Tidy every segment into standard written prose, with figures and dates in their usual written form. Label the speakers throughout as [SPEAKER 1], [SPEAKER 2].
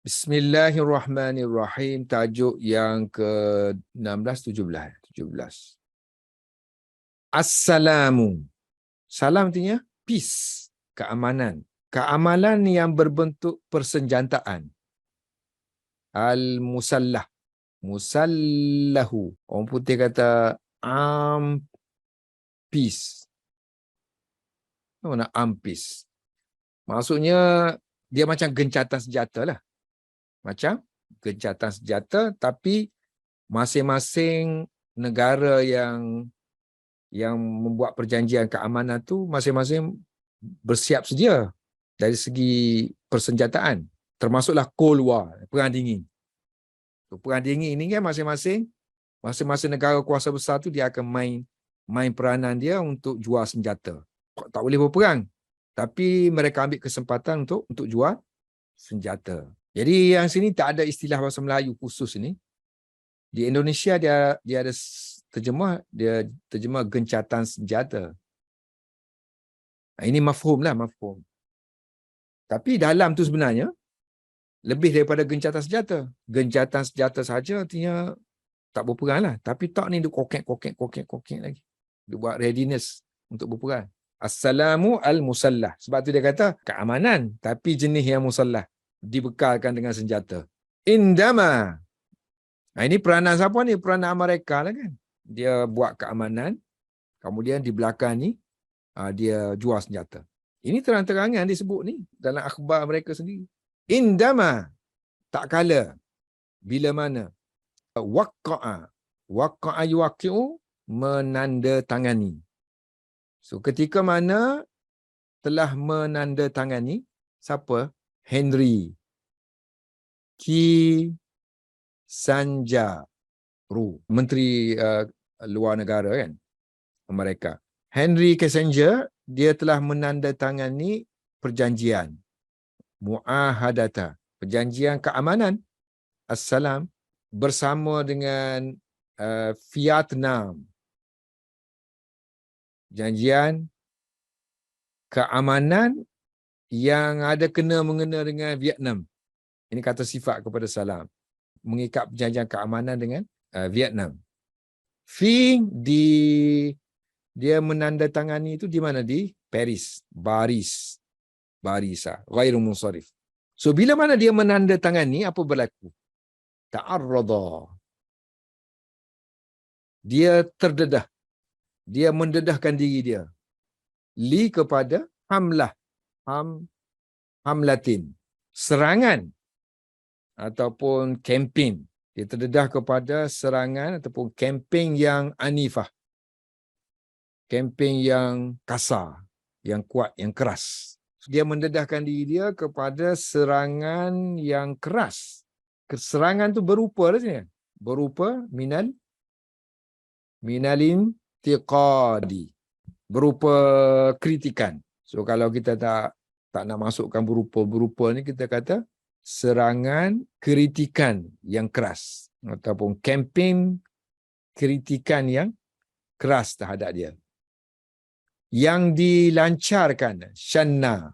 [SPEAKER 1] Bismillahirrahmanirrahim. Tajuk yang ke-16, 17. Assalamu. Salam artinya peace, keamanan. Keamanan yang berbentuk persenjataan. Al-musallah. Musallahu. Orang putih kata peace. Mana peace? Maksudnya dia macam gencatan senjata lah. Macam gencatan senjata, tapi masing-masing negara yang membuat perjanjian keamanan tu masing-masing bersiap sedia dari segi persenjataan, termasuklah Cold War, perang dingin. Perang dingin ini kan masing-masing negara kuasa besar tu dia akan main peranan dia untuk jual senjata. Tak boleh berperang, tapi mereka ambil kesempatan untuk jual senjata. Jadi yang sini tak ada istilah bahasa Melayu khusus ni. Di Indonesia dia ada terjemah gencatan senjata. Ini mafhum. Tapi dalam tu sebenarnya lebih daripada gencatan senjata. Gencatan senjata saja artinya tak berperang lah. Tapi tak ni dia kokek lagi. Dia buat readiness untuk berperang. Assalamu al-musallah. Sebab tu dia kata keamanan, tapi jenis yang musallah. Dibekalkan dengan senjata. Indama. Ini peranan siapa ni? Peranan Amerika lah kan. Dia buat keamanan. Kemudian di belakang ni, dia jual senjata. Ini terang-terangan disebut ni dalam akhbar mereka sendiri. Indama. Tak kala. Bila mana? Waqa'a. Waqa'a yuwaqi'u. Menandatangani. So, ketika mana telah menandatangani, siapa? Henry Kissinger, Menteri Luar Negara kan, Amerika. Henry Kissinger, dia telah menandatangani perjanjian muahadata, perjanjian keamanan assalam bersama dengan Vietnam. Perjanjian keamanan yang ada kena-mengena dengan Vietnam. Ini kata sifat kepada salam. Mengikat perjanjian keamanan dengan Vietnam. Dia menandatangani itu di mana? Di Paris. Barisa. Ghairu munsharif. So, bila mana dia menandatangani, apa berlaku? Ta'arrada. Dia terdedah. Dia mendedahkan diri dia. Li kepada hamlah. Hamlatin. Serangan. Ataupun kempen. Dia terdedah kepada serangan ataupun kempen yang anifah. Kempen yang kasar, yang kuat, yang keras. Dia mendedahkan diri dia kepada serangan yang keras. Serangan tu berupa rasanya. Berupa minalin tiqadi. Berupa kritikan. So kalau kita tak nak masukkan berupa ni, kita kata serangan kritikan yang keras ataupun kempen kritikan yang keras terhadap dia. Yang dilancarkan, syanna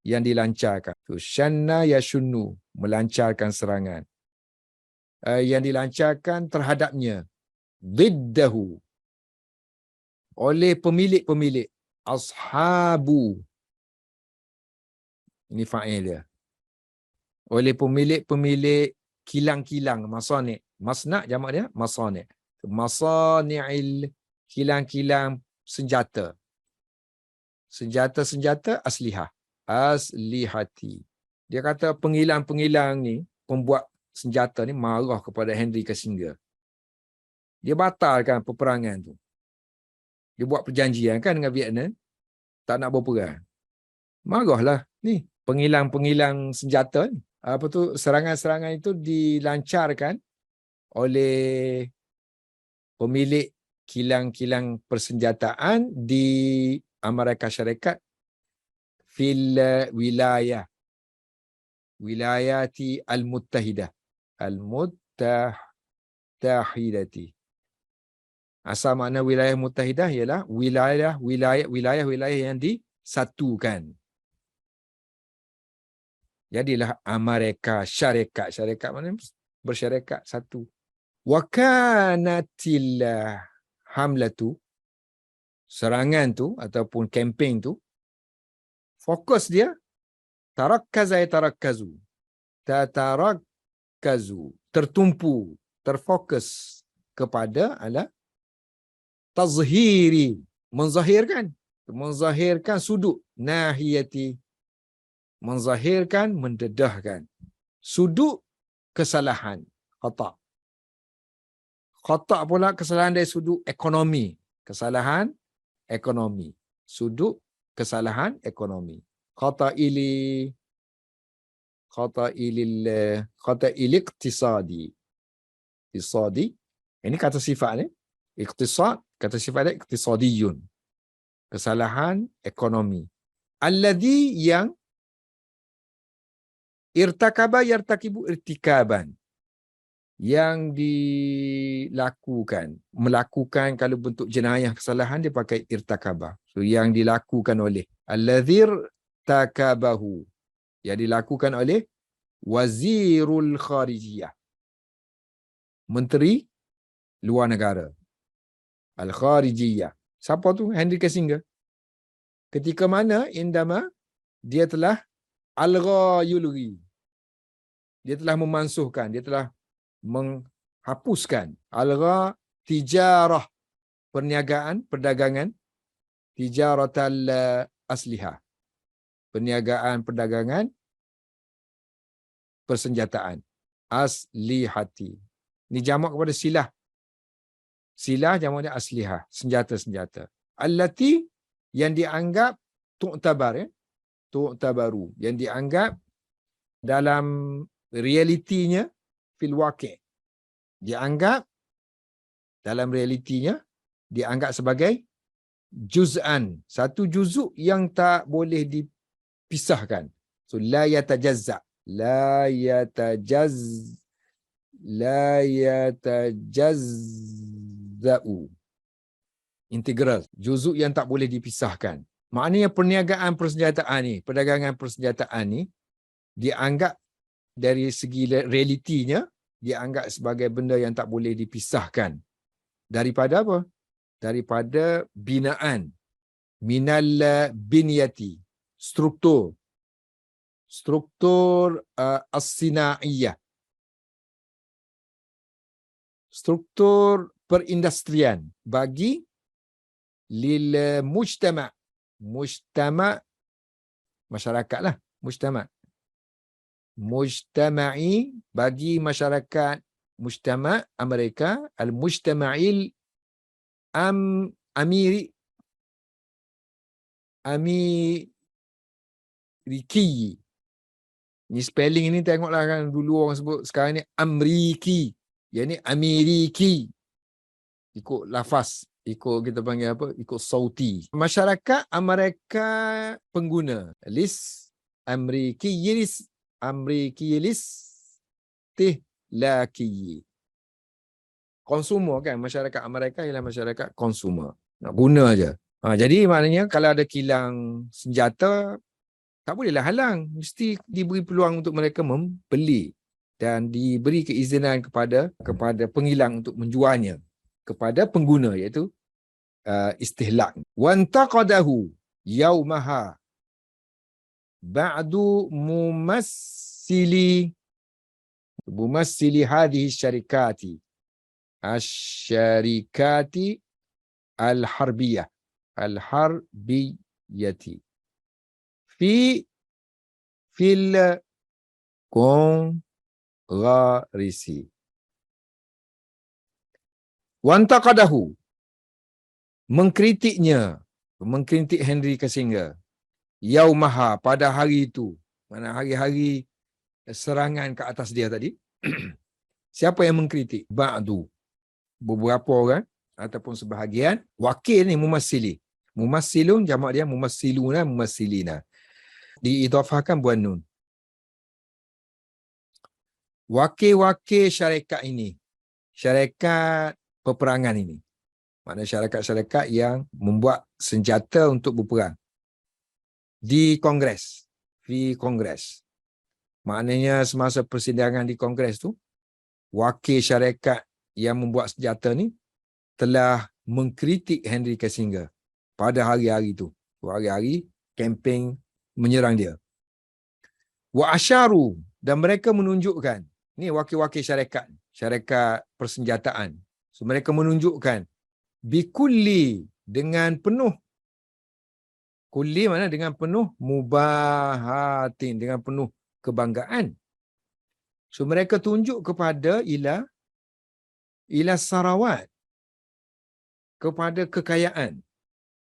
[SPEAKER 1] yang dilancarkan. So, syanna yashunnu, melancarkan serangan. Yang dilancarkan terhadapnya, diddahu, oleh pemilik-pemilik, ashabu. Ini fa'il dia. Oleh pemilik-pemilik kilang-kilang, masani'. Masna' jamak dia, masani'. Masani'il, kilang-kilang senjata. Senjata-senjata aslihati. Dia kata pengilang-pengilang ni, pembuat senjata ni marah kepada Henry Kissinger. Dia batalkan peperangan tu. Dia buat perjanjian kan dengan Vietnam, tak nak berperang. Marahlah ni pengilang-pengilang senjata ni. Serangan-serangan itu dilancarkan oleh pemilik kilang-kilang persenjataan di Amerika Syarikat fil wilayati al-muttahidah. Al-muttahidati. Asal makna wilayah muttahidah ialah wilayah yang disatukan. Jadilah Amerika syarikat. Syarikat mana? Bersyarikat satu. Wa kanatil hamlatu, serangan tu ataupun kempen tu, fokus dia tarakkaza yatarakkazu. Tatarakkazu, tertumpu, terfokus kepada ala tazhiri, menzahirkan sudut, nahiyati, menzahirkan, mendedahkan sudut kesalahan, khata. Khata pula kesalahan dari sudut ekonomi, kesalahan ekonomi, sudut kesalahan ekonomi. Khata iliktisadi. Iktisadi, ini kata sifat ni. Iktisad, kata sifat dia iktisadiyun. Kesalahan ekonomi. Alladhi, yang irtakaba yartakibu irtikaban, yang melakukan kalau bentuk jenayah kesalahan dia pakai irtakaba. So yang dilakukan oleh alladhi irtakabahu, yang dilakukan oleh Wazirul Kharijiyah, Menteri Luar Negara. Al-Kharijiyah. Siapa tu? Henry Kissinger. Ketika mana indama dia telah al-ghayulghi, dia telah memansuhkan, dia telah menghapuskan al-gha, tijarah, perniagaan, perdagangan, tijaratal aslihah, perniagaan, perdagangan, persenjataan, aslihati. Ini jamak kepada silah. Silah jamak dia aslihah, senjata-senjata. Allati, yang dianggap tu'tabar, tu'tabaru, yang dianggap dalam realitinya fil waqi', dianggap dalam realitinya dianggap sebagai juz'an, satu juzuk yang tak boleh dipisahkan. So la yatajazza, la yatajazza'u, integral, juzuk yang tak boleh dipisahkan. Maknanya perniagaan persenjataan ni, perdagangan persenjataan ni dianggap dari segi realitinya dianggap sebagai benda yang tak boleh dipisahkan daripada apa? Daripada binaan, minal binyati, struktur as-sinaiyah, struktur perindustrian bagi lil mujtama', masyarakat lah, mujtama'i, bagi masyarakat mujtama' Amerika, al-mujtama'il Ameriki. Ni spelling ini tengoklah kan, dulu orang sebut, sekarang ni Amriki, yang ni Ameriki. Ikut lafaz, ikut kita panggil apa, ikut sauti. Masyarakat Amerika pengguna, list Amrikiyilis tihlaki. Konsumer kan, masyarakat Amerika ialah masyarakat konsumer. Nak guna aja. Jadi maknanya kalau ada kilang senjata, tak bolehlah halang. Mesti diberi peluang untuk mereka membeli dan diberi keizinan kepada pengilang untuk menjualnya kepada pengguna, iaitu istihlak. Wantaqadahu yaumaha ba'du mumassili hadhihi syarikati asyarikati al-harbiyati fil kongharisi. Wantaqadahu, mengkritik Henry Kissinger, yaumaha, pada hari itu, mana hari-hari serangan ke atas dia tadi. Siapa yang mengkritik? Ba'du, beberapa orang ataupun sebahagian. Wakil ni mumassili. Mumassilun jamak dia mumassiluna, mumassilina. Diidhafahkan buan nun. Wakil-wakil syarikat ini, syarikat peperangan ini, maknanya syarikat-syarikat yang membuat senjata untuk berperang, di Kongres, Maknanya semasa persidangan di Kongres tu, wakil syarikat yang membuat senjata ni telah mengkritik Henry Kissinger pada hari-hari tu. Hari-hari kempen menyerang dia. Wa asyaru, dan mereka menunjukkan, ni wakil-wakil syarikat persenjataan. So mereka menunjukkan bikulli, dengan penuh, kulli mana dengan penuh, mubahatin, dengan penuh kebanggaan. So mereka tunjuk kepada ila sarawat, kepada kekayaan.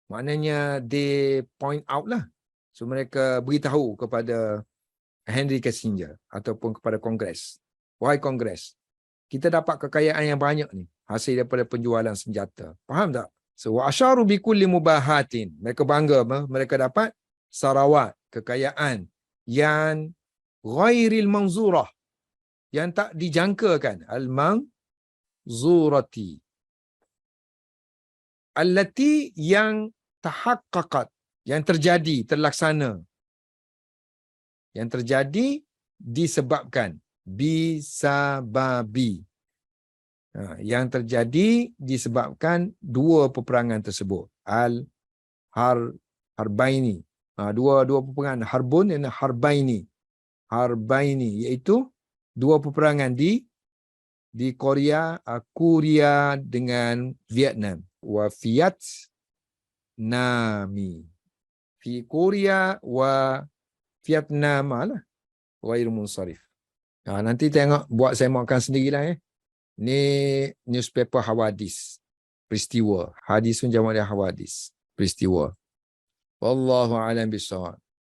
[SPEAKER 1] Maknanya they point out lah. So mereka beritahu kepada Henry Kissinger ataupun kepada Kongres. Wahai Kongres, kita dapat kekayaan yang banyak ni hasil daripada penjualan senjata. Faham tak? So wa asyaru bi kulli mubahatin. Mereka bangga mereka dapat sarawat, kekayaan yang ghairil manzurah, yang tak dijangkakan. Al-manzurati. Allati, yang tahaqqaqat, yang terjadi, terlaksana. Yang terjadi disebabkan. Bisababi. Yang terjadi disebabkan dua peperangan tersebut. Harbaini. Dua peperangan. Harbun dan Harbaini. Harbaini, iaitu dua peperangan di Korea dengan Vietnam. Wa Vietnami. Fi Korea wa Vietnam lah. Ghairu munsarif. Nanti tengok, buat saya makan sendirilah. Ni newspaper Hawadis. Peristiwa. Hadis pun jamak dia Hawadis. Peristiwa. Wallahu a'lam bishawab.